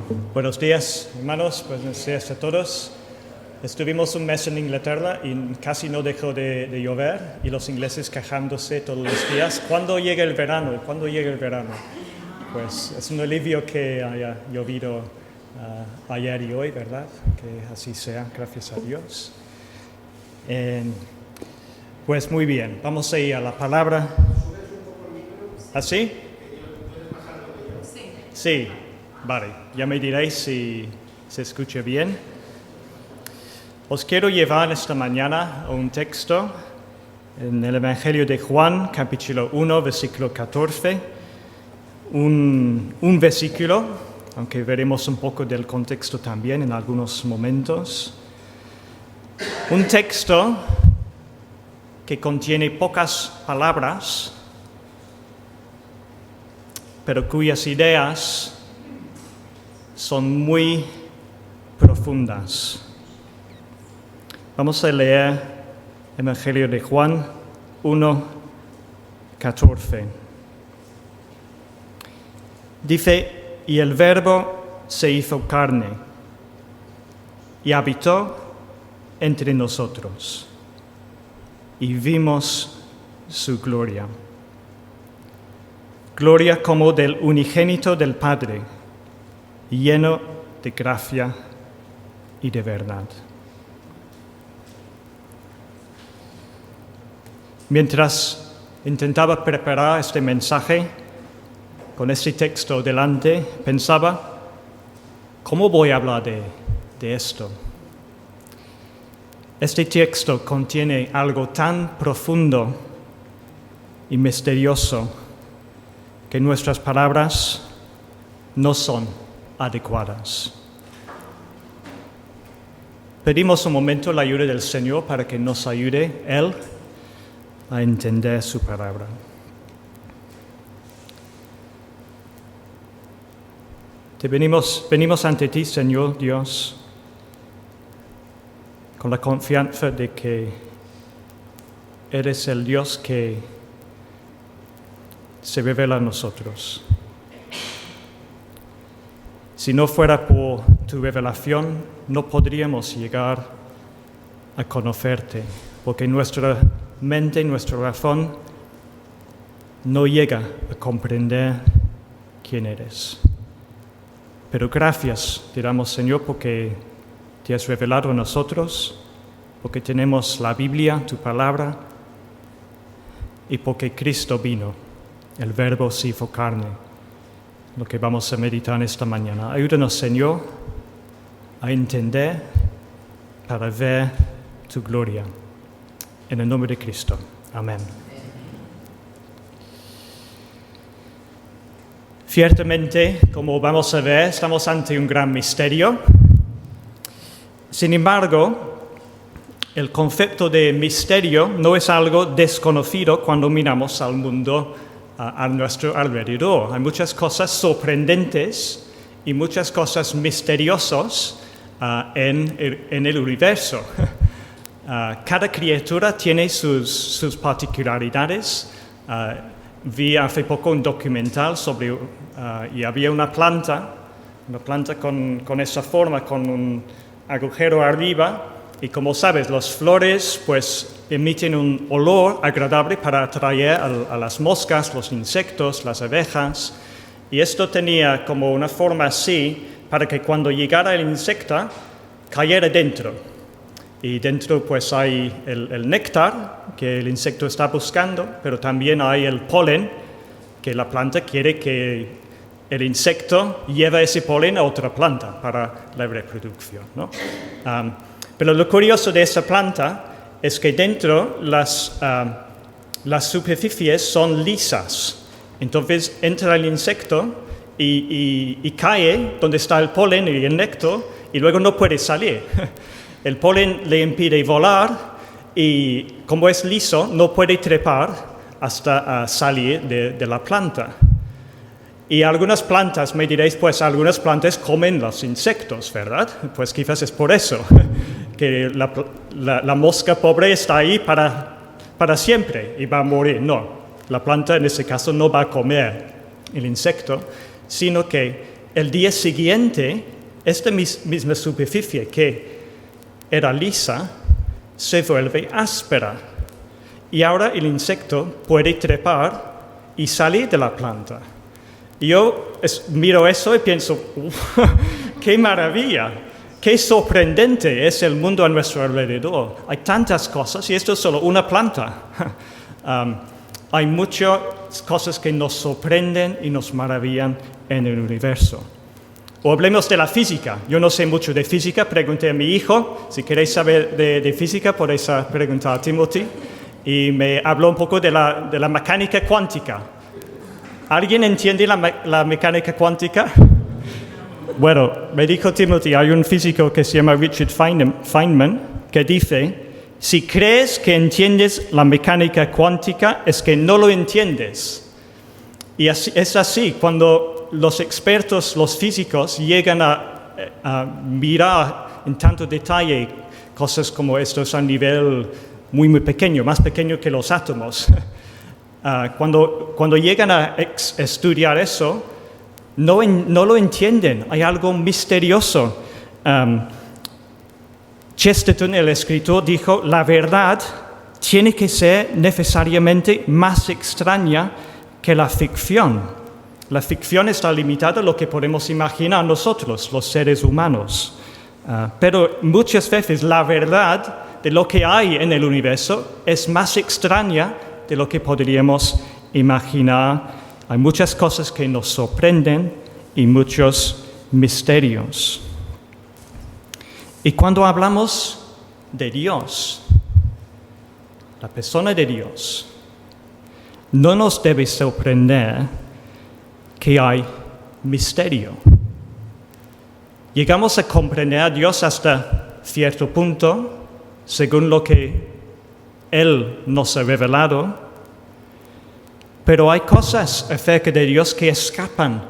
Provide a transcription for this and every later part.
Buenos días, hermanos, buenos días a todos. Estuvimos un mes en Inglaterra y casi no dejó de llover y los ingleses quejándose todos los días. ¿Cuándo llega el verano? ¿Cuándo llega el verano? Pues es un alivio que haya llovido ayer y hoy, ¿verdad? Que así sea, gracias a Dios. Pues muy bien, vamos a ir a la palabra. ¿Así? Sí, vale, ya me diréis si se escucha bien. Os quiero llevar esta mañana a un texto en el Evangelio de Juan, capítulo 1, versículo 14. Un versículo, aunque veremos un poco del contexto también en algunos momentos. Un texto que contiene pocas palabras, pero cuyas ideas son muy profundas. Vamos a leer Evangelio de Juan 1, 14. Dice, y el Verbo se hizo carne y habitó entre nosotros, y vimos su gloria. Gloria como del unigénito del Padre, lleno de gracia y de verdad. Mientras intentaba preparar este mensaje, con este texto delante, pensaba, ¿cómo voy a hablar de esto? Este texto contiene algo tan profundo y misterioso que nuestras palabras no son adecuadas. Pedimos un momento la ayuda del Señor para que nos ayude Él a entender su palabra. Venimos ante ti, Señor Dios, con la confianza de que eres el Dios que se revela a nosotros. Si no fuera por tu revelación, no podríamos llegar a conocerte, porque nuestra mente, nuestra razón no llega a comprender quién eres. Pero gracias te damos, Señor, porque te has revelado a nosotros, porque tenemos la Biblia, tu palabra, y porque Cristo vino. El Verbo se hizo carne, lo que vamos a meditar esta mañana. Ayúdanos, Señor, a entender para ver tu gloria. En el nombre de Cristo. Amén. Ciertamente, como vamos a ver, estamos ante un gran misterio. Sin embargo, el concepto de misterio no es algo desconocido cuando miramos al mundo a nuestro alrededor. Hay muchas cosas sorprendentes y muchas cosas misteriosas en el universo. Cada criatura tiene sus particularidades. Vi hace poco un documental sobre, y había una planta con esa forma, con un agujero arriba, y como sabes, las flores pues emiten un olor agradable para atraer a las moscas, los insectos, las abejas, y esto tenía como una forma así para que cuando llegara el insecto cayera dentro. Y dentro pues hay el néctar que el insecto está buscando, pero también hay el polen que la planta quiere que el insecto lleve ese polen a otra planta para la reproducción, ¿no? Pero lo curioso de esta planta es que dentro las superficies son lisas. Entonces entra el insecto y cae donde está el polen y el néctar y luego no puede salir. El polen le impide volar y como es liso no puede trepar hasta salir de la planta. Y algunas plantas, me diréis, pues algunas plantas comen los insectos, ¿verdad? Pues quizás es por eso que la mosca pobre está ahí para siempre y va a morir. No, la planta en ese caso no va a comer el insecto, sino que el día siguiente, esta misma superficie que era lisa se vuelve áspera. Y ahora el insecto puede trepar y salir de la planta. Yo miro eso y pienso, ¡qué maravilla! ¡Qué sorprendente es el mundo a nuestro alrededor! Hay tantas cosas y esto es solo una planta. Hay muchas cosas que nos sorprenden y nos maravillan en el universo. O hablemos de la física. Yo no sé mucho de física, pregunté a mi hijo. Si queréis saber de física, podéis preguntar a Timothy. Y me habló un poco de la mecánica cuántica. ¿Alguien entiende la mecánica cuántica? Bueno, me dijo Timothy, hay un físico que se llama Richard Feynman, que dice, si crees que entiendes la mecánica cuántica, es que no lo entiendes. Y es así, cuando los expertos, los físicos, llegan a mirar en tanto detalle cosas como estos a nivel muy, muy pequeño, más pequeño que los átomos. Cuando llegan a estudiar eso, no lo entienden, hay algo misterioso. Chesterton, el escritor, dijo, la verdad tiene que ser necesariamente más extraña que la ficción. La ficción está limitada a lo que podemos imaginar nosotros, los seres humanos. Pero muchas veces la verdad de lo que hay en el universo es más extraña de lo que podríamos imaginar. Hay muchas cosas que nos sorprenden y muchos misterios. Y cuando hablamos de Dios, la persona de Dios, no nos debe sorprender que hay misterio. Llegamos a comprender a Dios hasta cierto punto, según lo que Él nos ha revelado, pero hay cosas acerca de Dios que escapan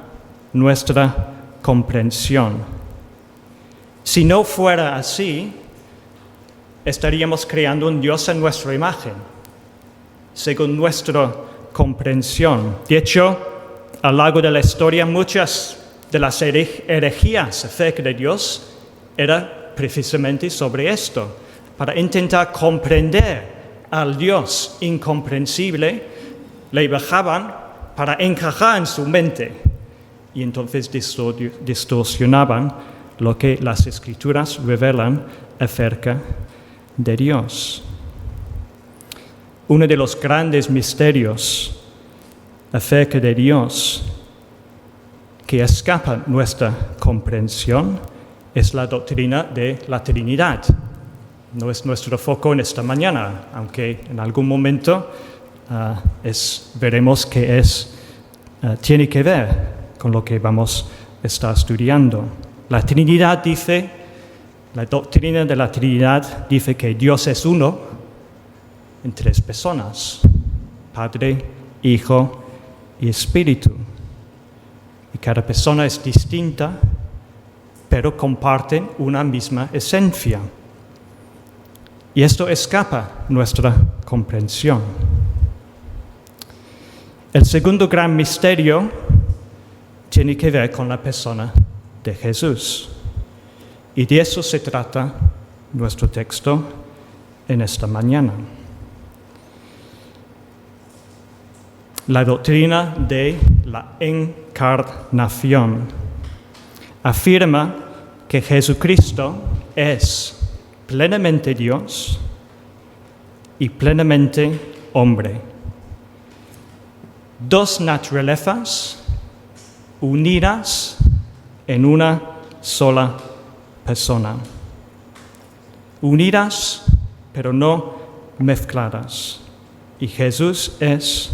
nuestra comprensión. Si no fuera así, estaríamos creando un Dios en nuestra imagen, según nuestra comprensión. De hecho, a lo largo de la historia, muchas de las herejías acerca de Dios eran precisamente sobre esto, para intentar comprender al Dios incomprensible, le bajaban para encajar en su mente y entonces distorsionaban lo que las Escrituras revelan acerca de Dios. Uno de los grandes misterios acerca de Dios que escapa nuestra comprensión es la doctrina de la Trinidad. No es nuestro foco en esta mañana, aunque en algún momento veremos que tiene que ver con lo que vamos a estar estudiando. La Trinidad dice, la doctrina de la Trinidad dice que Dios es uno en tres personas, Padre, Hijo y Espíritu. Y cada persona es distinta, pero comparten una misma esencia. Y esto escapa nuestra comprensión. El segundo gran misterio tiene que ver con la persona de Jesús. Y de eso se trata nuestro texto en esta mañana. La doctrina de la encarnación afirma que Jesucristo es plenamente Dios y plenamente hombre. Dos naturalezas unidas en una sola persona. Unidas, pero no mezcladas. Y Jesús es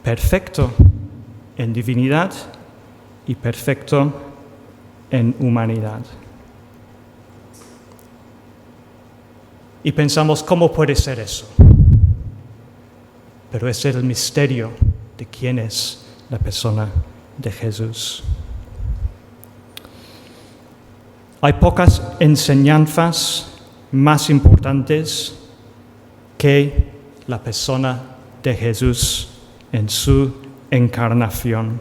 perfecto en divinidad y perfecto en humanidad. Y pensamos, ¿cómo puede ser eso? Pero ese es el misterio de quién es la persona de Jesús. Hay pocas enseñanzas más importantes que la persona de Jesús en su encarnación.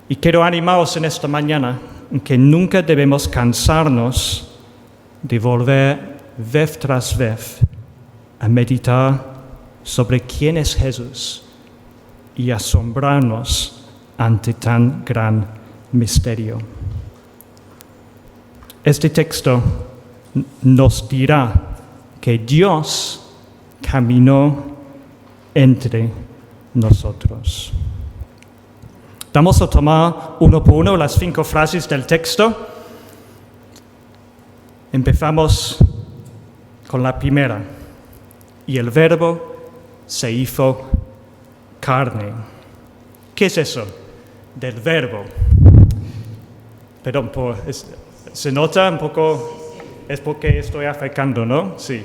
Y quiero animaros en esta mañana en que nunca debemos cansarnos de volver vez tras vez a meditar sobre quién es Jesús y asombrarnos ante tan gran misterio. Este texto nos dirá que Dios caminó entre nosotros. Vamos a tomar uno por uno las 5 frases del texto. Empezamos con la primera. Y el Verbo se hizo carne. ¿Qué es eso del Verbo? Perdón, se nota un poco, es porque estoy afectando, ¿no? Sí.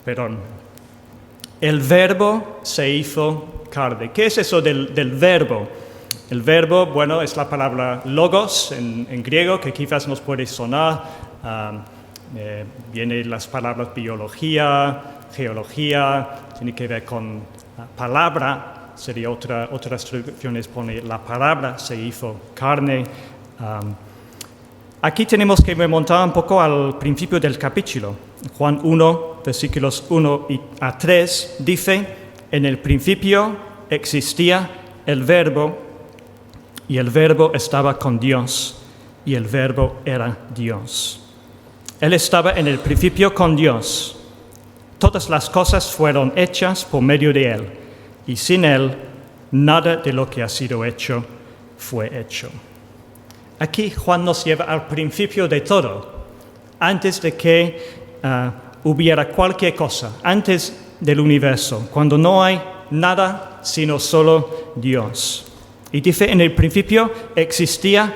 Perdón. El Verbo se hizo carne. ¿Qué es eso del verbo? El verbo, bueno, es la palabra logos en griego, que quizás nos puede sonar. Vienen las palabras biología, geología, tiene que ver con palabra, sería otras traducciones pone la palabra se hizo carne. Aquí tenemos que remontar un poco al principio del capítulo. Juan 1, versículos 1 a 3, dice: en el principio existía el Verbo, y el Verbo estaba con Dios, y el Verbo era Dios. Él estaba en el principio con Dios. Todas las cosas fueron hechas por medio de Él, y sin Él, nada de lo que ha sido hecho fue hecho. Aquí Juan nos lleva al principio de todo, antes de que hubiera cualquier cosa, antes del universo, cuando no hay nada sino solo Dios. Y dice, en el principio existía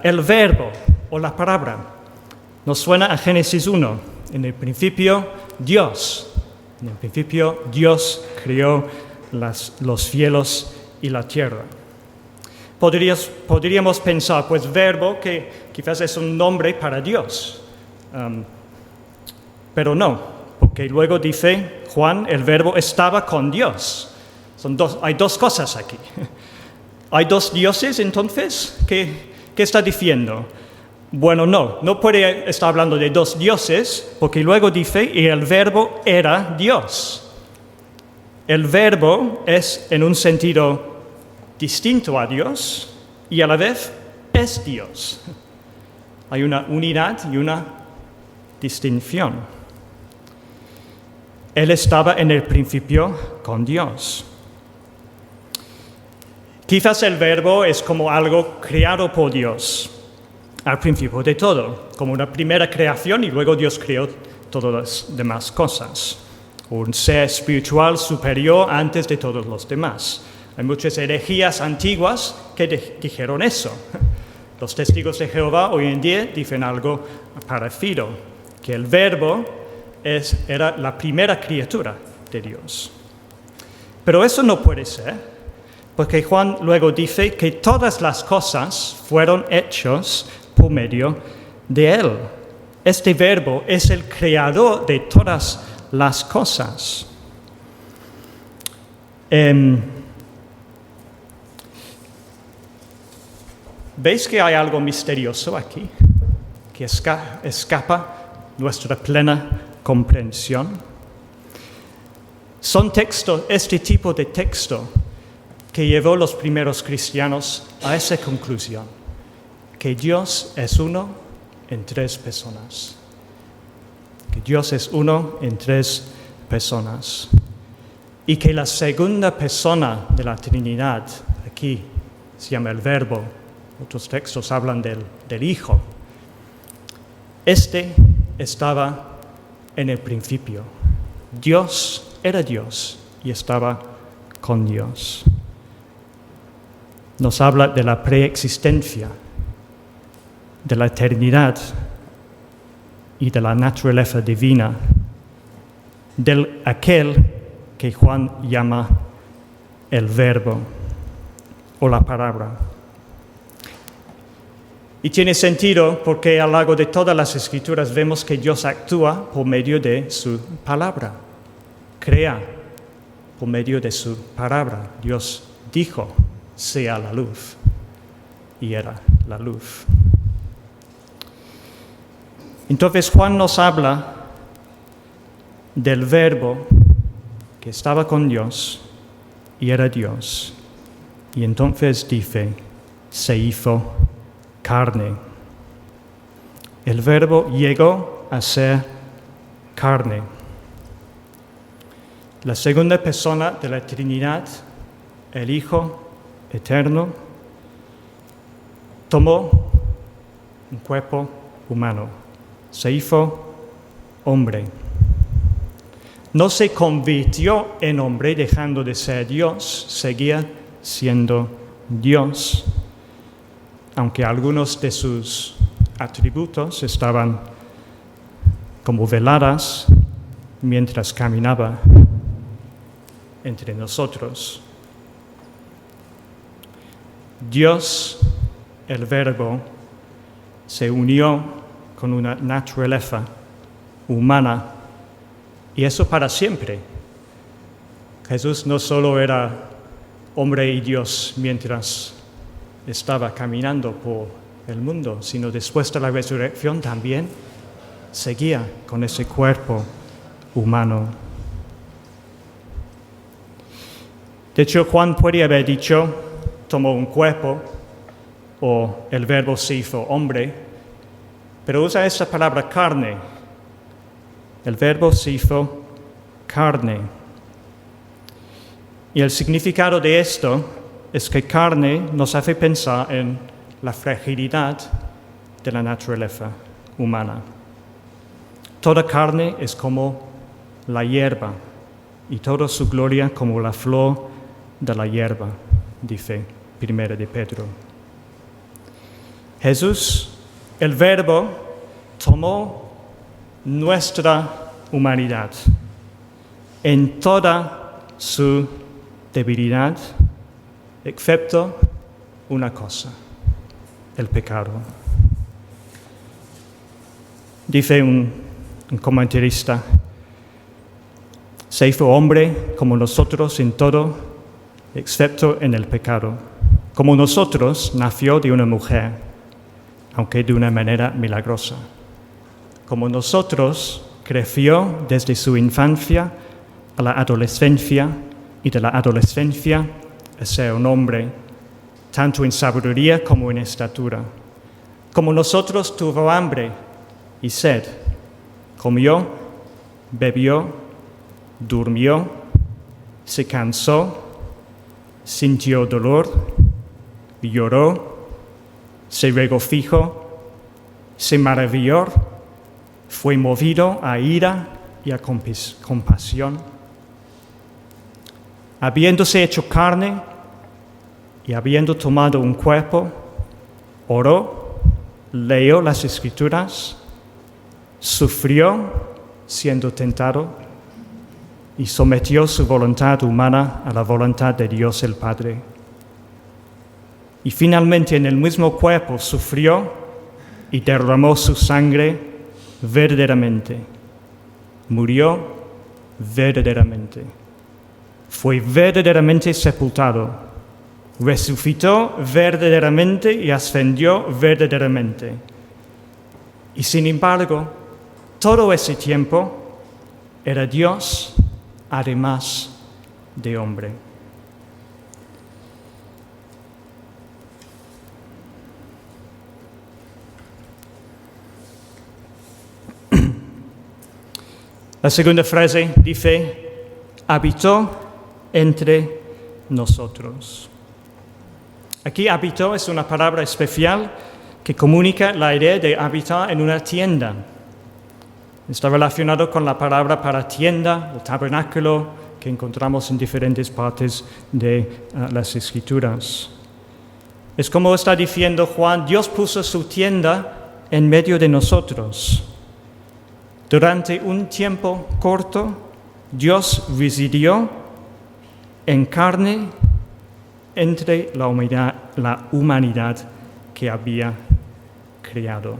el Verbo o la palabra. Nos suena a Génesis 1. En el principio Dios. En el principio Dios creó los cielos y la tierra. Podríamos pensar, pues Verbo, que quizás es un nombre para Dios. Pero no, porque luego dice Juan, el Verbo estaba con Dios. Hay dos cosas aquí. ¿Hay dos dioses entonces? ¿Qué está diciendo? Bueno, no puede estar hablando de dos dioses, porque luego dice, y el Verbo era Dios. El Verbo es en un sentido distinto a Dios y a la vez es Dios. Hay una unidad y una distinción. Él estaba en el principio con Dios. Quizás el Verbo es como algo creado por Dios al principio de todo, como una primera creación y luego Dios creó todas las demás cosas. Un ser espiritual superior antes de todos los demás. Hay muchas herejías antiguas que dijeron eso. Los testigos de Jehová hoy en día dicen algo parecido, que el Verbo era la primera criatura de Dios. Pero eso no puede ser, porque Juan luego dice que todas las cosas fueron hechas por medio de Él. Este Verbo es el creador de todas las cosas. ¿Veis que hay algo misterioso aquí que escapa nuestra plena comprensión? Son textos, este tipo de texto, que llevó los primeros cristianos a esa conclusión, que Dios es uno en 3 personas. Que Dios es uno en 3 personas. Y que la segunda persona de la Trinidad, aquí se llama el Verbo, otros textos hablan del Hijo. Este estaba en el principio. Dios era Dios y estaba con Dios. Nos habla de la preexistencia, de la eternidad y de la naturaleza divina, de aquel que Juan llama el Verbo o la palabra. Y tiene sentido porque a lo largo de todas las Escrituras vemos que Dios actúa por medio de su palabra, crea por medio de su palabra. Dios dijo sea la luz. Y era la luz. Entonces Juan nos habla del Verbo que estaba con Dios y era Dios. Y entonces dice, se hizo carne. El Verbo llegó a ser carne. La segunda persona de la Trinidad, el Hijo eterno, tomó un cuerpo humano, se hizo hombre. No se convirtió en hombre dejando de ser Dios, seguía siendo Dios, aunque algunos de sus atributos estaban como veladas mientras caminaba entre nosotros. Dios, el Verbo, se unió con una naturaleza humana, y eso para siempre. Jesús no solo era hombre y Dios mientras estaba caminando por el mundo, sino después de la resurrección también seguía con ese cuerpo humano. De hecho, Juan podría haber dicho, tomó un cuerpo, o el Verbo se hizo hombre, pero usa esa palabra carne. El Verbo se hizo carne. Y el significado de esto es que carne nos hace pensar en la fragilidad de la naturaleza humana. Toda carne es como la hierba, y toda su gloria como la flor de la hierba, dice 1 de Pedro. Jesús, el Verbo, tomó nuestra humanidad en toda su debilidad, excepto una cosa, el pecado. Dice un comentarista, se hizo hombre como nosotros en todo, excepto en el pecado. Como nosotros, nació de una mujer, aunque de una manera milagrosa. Como nosotros, creció desde su infancia a la adolescencia y de la adolescencia a ser un hombre, tanto en sabiduría como en estatura. Como nosotros, tuvo hambre y sed, comió, bebió, durmió, se cansó, sintió dolor, lloró, se regocijó, se maravilló, fue movido a ira y a compasión. Habiéndose hecho carne y habiendo tomado un cuerpo, oró, leyó las Escrituras, sufrió siendo tentado y sometió su voluntad humana a la voluntad de Dios el Padre. Y finalmente en el mismo cuerpo sufrió y derramó su sangre verdaderamente. Murió verdaderamente. Fue verdaderamente sepultado. Resucitó verdaderamente y ascendió verdaderamente. Y sin embargo, todo ese tiempo era Dios además de hombre. La segunda frase dice, habitó entre nosotros. Aquí habitó es una palabra especial que comunica la idea de habitar en una tienda. Está relacionado con la palabra para tienda o tabernáculo que encontramos en diferentes partes de las Escrituras. Es como está diciendo Juan, Dios puso su tienda en medio de nosotros. Durante un tiempo corto, Dios residió en carne entre la humanidad que había creado.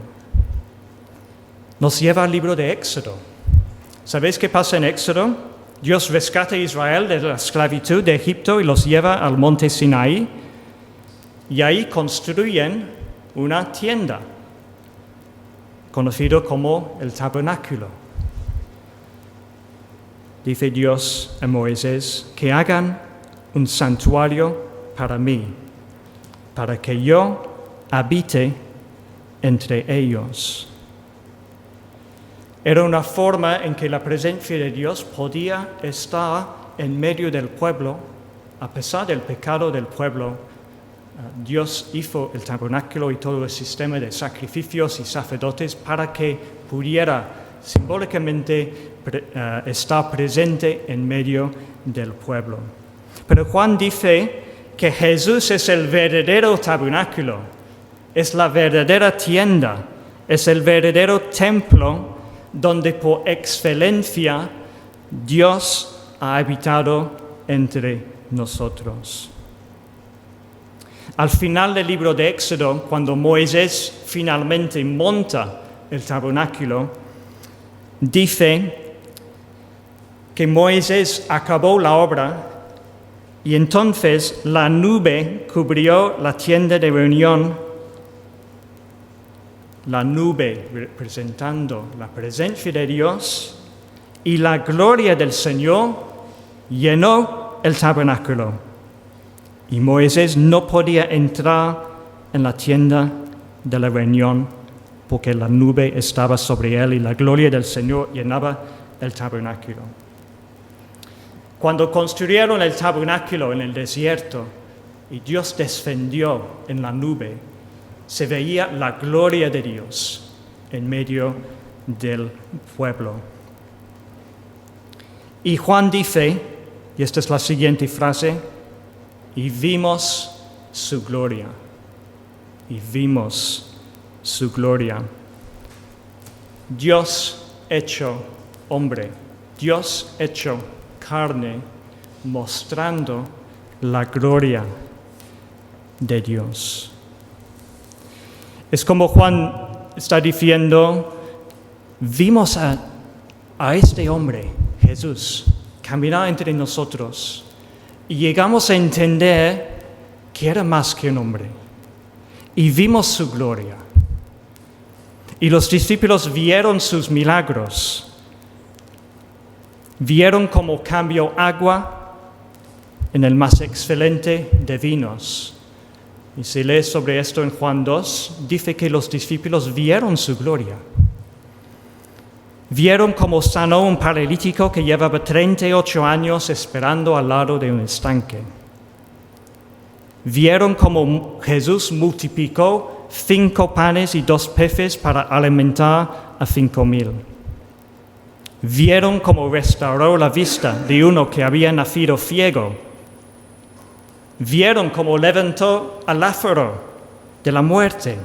Nos lleva al libro de Éxodo. ¿Sabéis qué pasa en Éxodo? Dios rescata a Israel de la esclavitud de Egipto y los lleva al monte Sinaí, y ahí construyen una tienda, conocido como el tabernáculo. Dice Dios a Moisés que hagan un santuario para mí, para que yo habite entre ellos. Era una forma en que la presencia de Dios podía estar en medio del pueblo, a pesar del pecado del pueblo. Dios hizo el tabernáculo y todo el sistema de sacrificios y sacerdotes para que pudiera simbólicamente estar presente en medio del pueblo. Pero Juan dice que Jesús es el verdadero tabernáculo, es la verdadera tienda, es el verdadero templo donde por excelencia Dios ha habitado entre nosotros. Al final del libro de Éxodo, cuando Moisés finalmente monta el tabernáculo, dice que Moisés acabó la obra y entonces la nube cubrió la tienda de reunión, la nube representando la presencia de Dios, y la gloria del Señor llenó el tabernáculo. Y Moisés no podía entrar en la tienda de la reunión porque la nube estaba sobre él y la gloria del Señor llenaba el tabernáculo. Cuando construyeron el tabernáculo en el desierto y Dios descendió en la nube, se veía la gloria de Dios en medio del pueblo. Y Juan dice, y esta es la siguiente frase, y vimos su gloria, y vimos su gloria. Dios hecho hombre, Dios hecho carne, mostrando la gloria de Dios. Es como Juan está diciendo, vimos a este hombre, Jesús, caminar entre nosotros y llegamos a entender que era más que un hombre y vimos su gloria. Y los discípulos vieron sus milagros, vieron cómo cambió agua en el más excelente de vinos. Y si lees sobre esto en Juan 2, dice que los discípulos vieron su gloria. Vieron cómo sanó un paralítico que llevaba 38 años esperando al lado de un estanque. Vieron cómo Jesús multiplicó 5 panes y 2 peces para alimentar a 5,000. Vieron cómo restauró la vista de uno que había nacido ciego. Vieron cómo levantó a Lázaro de la muerte.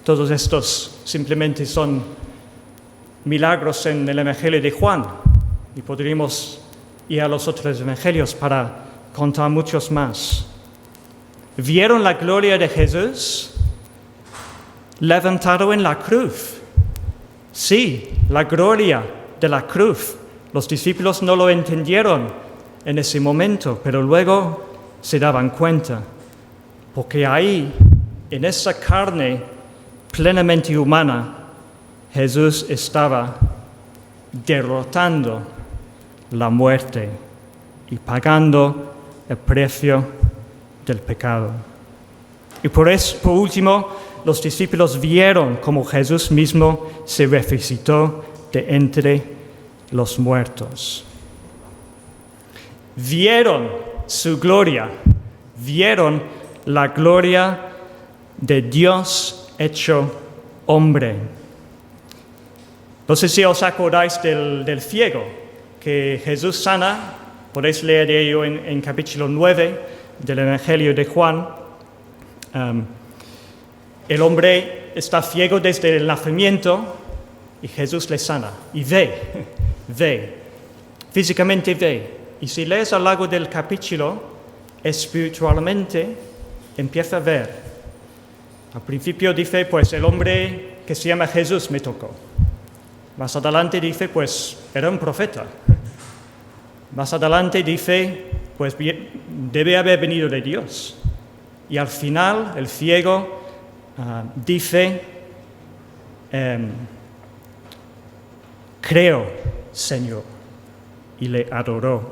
Todos estos simplemente son milagros en el Evangelio de Juan y podríamos ir a los otros evangelios para contar muchos más. ¿Vieron la gloria de Jesús levantado en la cruz? Sí, la gloria de la cruz. Los discípulos no lo entendieron en ese momento, pero luego se daban cuenta, porque ahí, en esa carne plenamente humana, Jesús estaba derrotando la muerte y pagando el precio del pecado. Y por último, los discípulos vieron cómo Jesús mismo se resucitó de entre los muertos. Vieron su gloria, vieron la gloria de Dios hecho hombre. No sé si os acordáis del ciego que Jesús sana, podéis leer de ello en capítulo 9 del Evangelio de Juan. El hombre está ciego desde el nacimiento y Jesús le sana y ve, físicamente ve. Y si lees a lo largo del capítulo, espiritualmente empieza a ver. Al principio dice, pues el hombre que se llama Jesús me tocó. Más adelante dice, pues era un profeta. Más adelante dice, pues debe haber venido de Dios. Y al final el ciego dice, creo, Señor, y le adoró.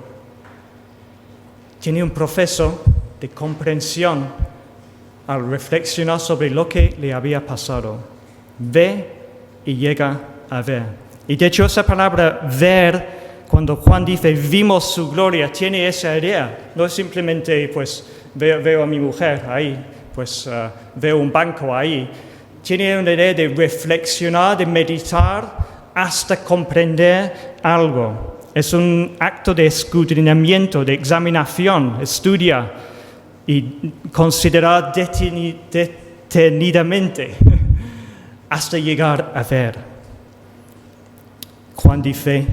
Tiene un proceso de comprensión al reflexionar sobre lo que le había pasado. Ve y llega a ver. Y de hecho esa palabra ver, cuando Juan dice vimos su gloria, tiene esa idea. No es simplemente pues veo a mi mujer ahí, pues veo un banco ahí. Tiene una idea de reflexionar, de meditar hasta comprender algo. Es un acto de escudriñamiento, de examinación, estudia y considera detenidamente hasta llegar a ver. Juan dice,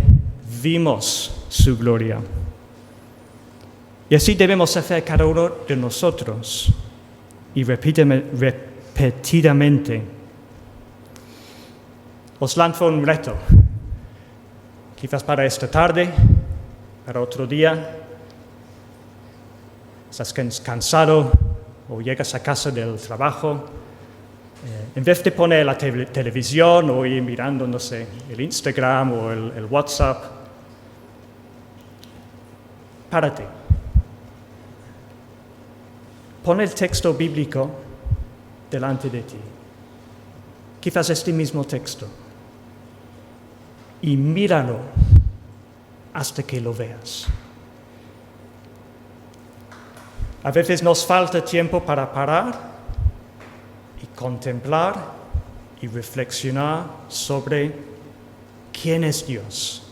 vimos su gloria. Y así debemos hacer cada uno de nosotros. Y repetidamente. Os lanzo un reto. Quizás para esta tarde, para otro día, estás cansado o llegas a casa del trabajo, en vez de poner la televisión o ir mirando, no sé, el Instagram o el WhatsApp, párate. Pon el texto bíblico delante de ti, quizás este mismo texto, y míralo hasta que lo veas. A veces nos falta tiempo para parar y contemplar y reflexionar sobre quién es Dios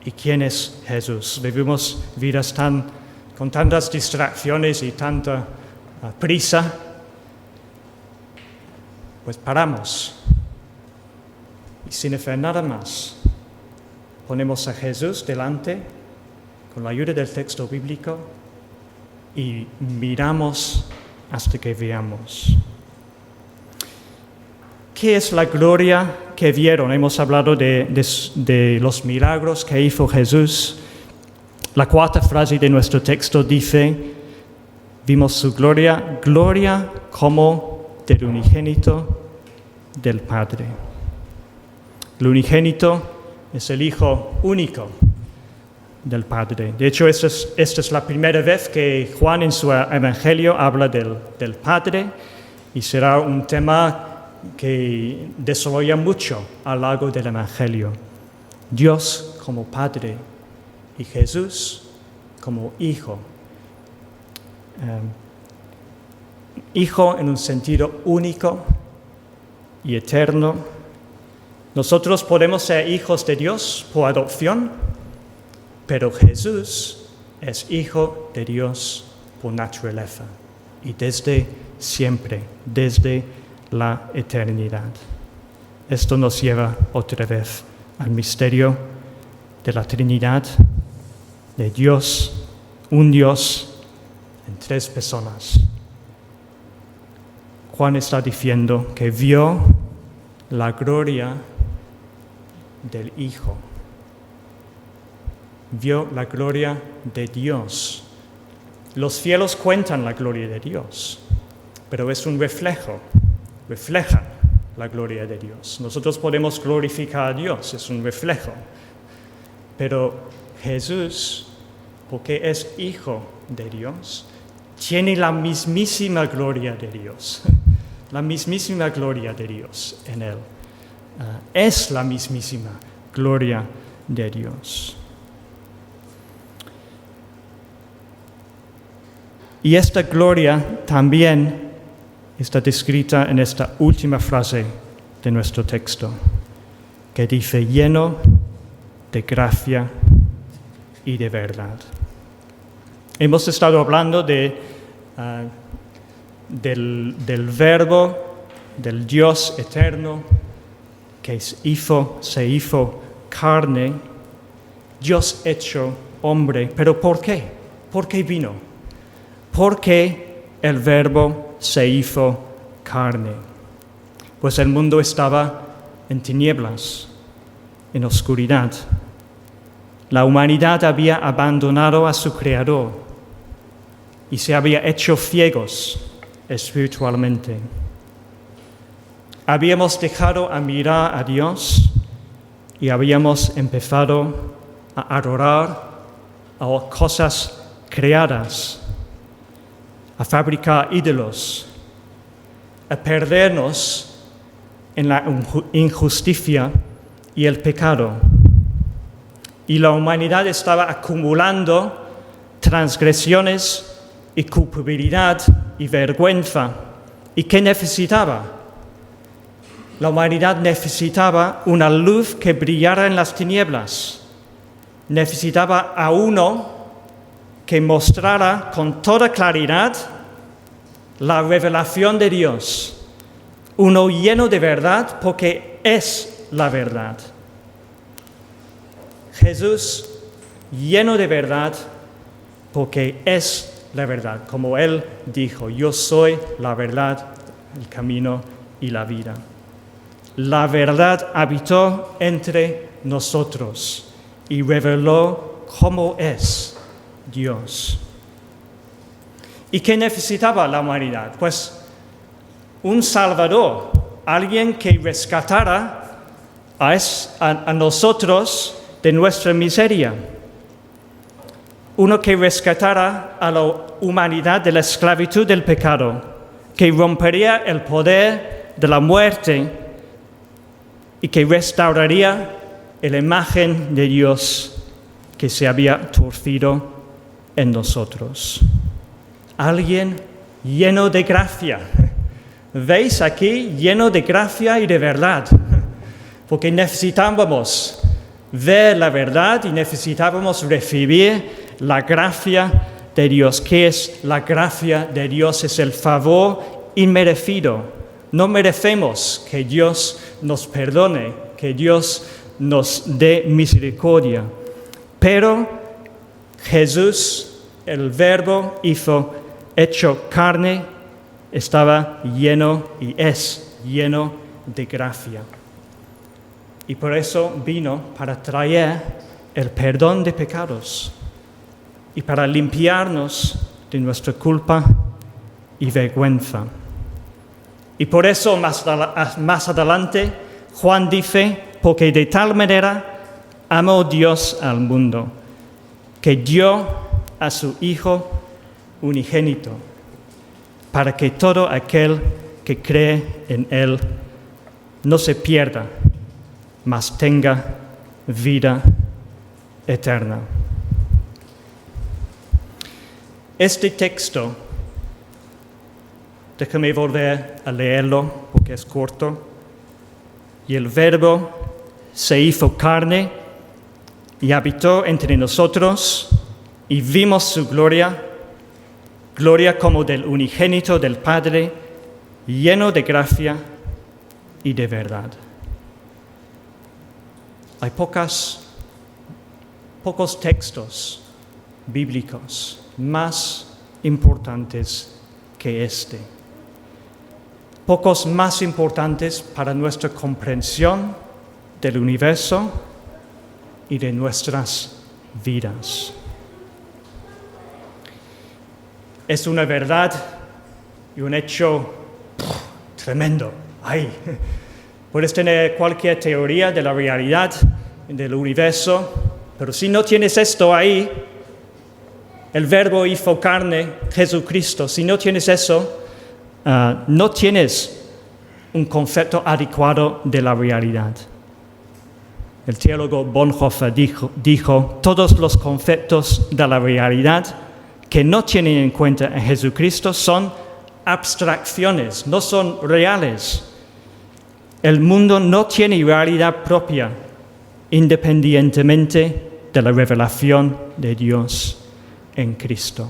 y quién es Jesús. Vivimos vidas con tantas distracciones y tanta prisa, pues paramos y sin hacer nada más ponemos a Jesús delante con la ayuda del texto bíblico y miramos hasta que veamos. ¿Qué es la gloria que vieron? Hemos hablado de los milagros que hizo Jesús. La cuarta frase de nuestro texto dice, vimos su gloria, gloria como del unigénito del Padre. El unigénito es el Hijo único del Padre. De hecho, esta es la primera vez que Juan en su Evangelio habla del Padre y será un tema que desarrolla mucho a lo largo del Evangelio. Dios como Padre y Jesús como Hijo. Hijo en un sentido único y eterno. Nosotros podemos ser hijos de Dios por adopción, pero Jesús es Hijo de Dios por naturaleza y desde siempre, desde la eternidad. Esto nos lleva otra vez al misterio de la Trinidad, de Dios, un Dios en tres personas. Juan está diciendo que vio la gloria del Hijo. Vio la gloria de Dios. Los cielos cuentan la gloria de Dios, pero es un refleja la gloria de Dios. Nosotros podemos glorificar a Dios, es un reflejo. Pero Jesús, porque es Hijo de Dios, tiene la mismísima gloria de Dios. La mismísima gloria de Dios en Él. Es la mismísima gloria de Dios. Y esta gloria también está descrita en esta última frase de nuestro texto, que dice lleno de gracia y de verdad. Hemos estado hablando del Verbo, del Dios eterno, que se hizo carne, Dios hecho hombre. ¿Pero por qué? ¿Por qué vino? Porque el Verbo se hizo carne. Pues el mundo estaba en tinieblas, en oscuridad. La humanidad había abandonado a su Creador y se había hecho ciegos espiritualmente. Habíamos dejado a mirar a Dios y habíamos empezado a adorar a cosas creadas, a fabricar ídolos, a perdernos en la injusticia y el pecado. Y la humanidad estaba acumulando transgresiones y culpabilidad y vergüenza. ¿Y qué necesitaba? La humanidad necesitaba una luz que brillara en las tinieblas. Necesitaba a uno que mostrara con toda claridad la revelación de Dios. Uno lleno de verdad porque es la verdad. Jesús lleno de verdad porque es la verdad. Como Él dijo, yo soy la verdad, el camino y la vida. La verdad habitó entre nosotros y reveló cómo es Dios. ¿Y qué necesitaba la humanidad? Pues un Salvador, alguien que rescatara a nosotros de nuestra miseria. Uno que rescatara a la humanidad de la esclavitud del pecado, que rompería el poder de la muerte y que restauraría la imagen de Dios que se había torcido en nosotros. Alguien lleno de gracia. ¿Veis aquí? Lleno de gracia y de verdad. Porque necesitábamos ver la verdad y necesitábamos recibir la gracia de Dios. ¿Qué es la gracia de Dios? Es el favor inmerecido. No merecemos que Dios nos perdone, que Dios nos dé misericordia. Pero Jesús, el Verbo hecho carne, estaba lleno y es lleno de gracia. Y por eso vino para traer el perdón de pecados y para limpiarnos de nuestra culpa y vergüenza. Y por eso más adelante Juan dice, porque de tal manera amó Dios al mundo, que dio a su Hijo unigénito, para que todo aquel que cree en Él no se pierda, mas tenga vida eterna. Este texto, déjame volver a leerlo porque es corto. Y el Verbo se hizo carne y habitó entre nosotros y vimos su gloria, gloria como del unigénito del Padre, lleno de gracia y de verdad. Hay pocos textos bíblicos más importantes que este. Pocos más importantes para nuestra comprensión del universo y de nuestras vidas. Es una verdad y un hecho tremendo. Ay, puedes tener cualquier teoría de la realidad del universo, pero si no tienes esto ahí, el Verbo hizo carne, Jesucristo, si no tienes eso, no tienes un concepto adecuado de la realidad. El teólogo Bonhoeffer dijo, todos los conceptos de la realidad que no tienen en cuenta a Jesucristo son abstracciones, no son reales. El mundo no tiene realidad propia, independientemente de la revelación de Dios en Cristo.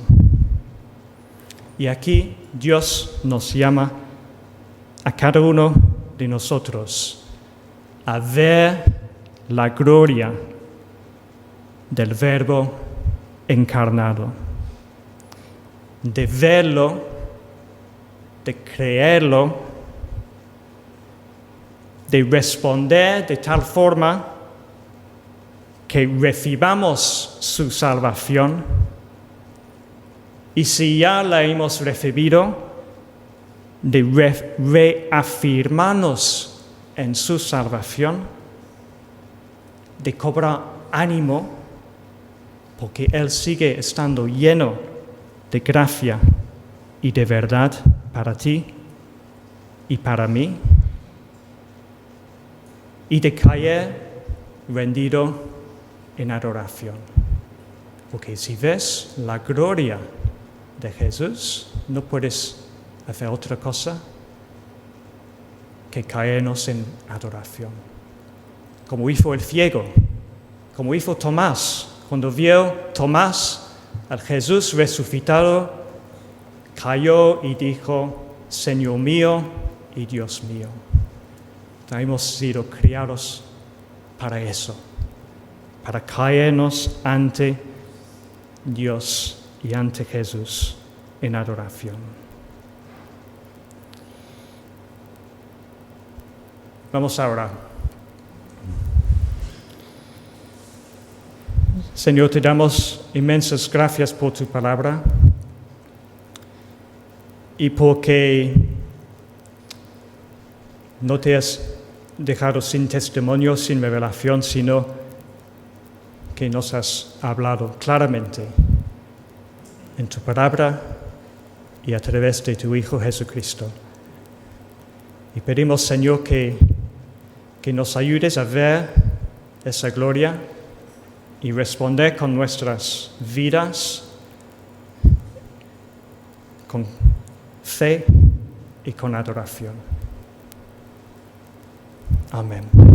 Y aquí Dios nos llama a cada uno de nosotros a ver la gloria del Verbo encarnado, de verlo, de creerlo, de responder de tal forma que recibamos su salvación. Y si ya la hemos recibido, de reafirmarnos en su salvación, de cobrar ánimo, porque Él sigue estando lleno de gracia y de verdad para ti y para mí, y de caer rendido en adoración. Porque si ves la gloria de Jesús, no puedes hacer otra cosa que caernos en adoración. Como hizo el ciego, como hizo Tomás, cuando vio Tomás al Jesús resucitado, cayó y dijo: Señor mío y Dios mío. Hemos sido criados para eso, para caernos ante Dios y ante Jesús en adoración. Vamos a orar. Señor, te damos inmensas gracias por tu palabra y porque no te has dejado sin testimonio, sin revelación, sino que nos has hablado claramente en tu palabra y a través de tu Hijo Jesucristo. Y pedimos, Señor, que nos ayudes a ver esa gloria y responder con nuestras vidas, con fe y con adoración. Amén.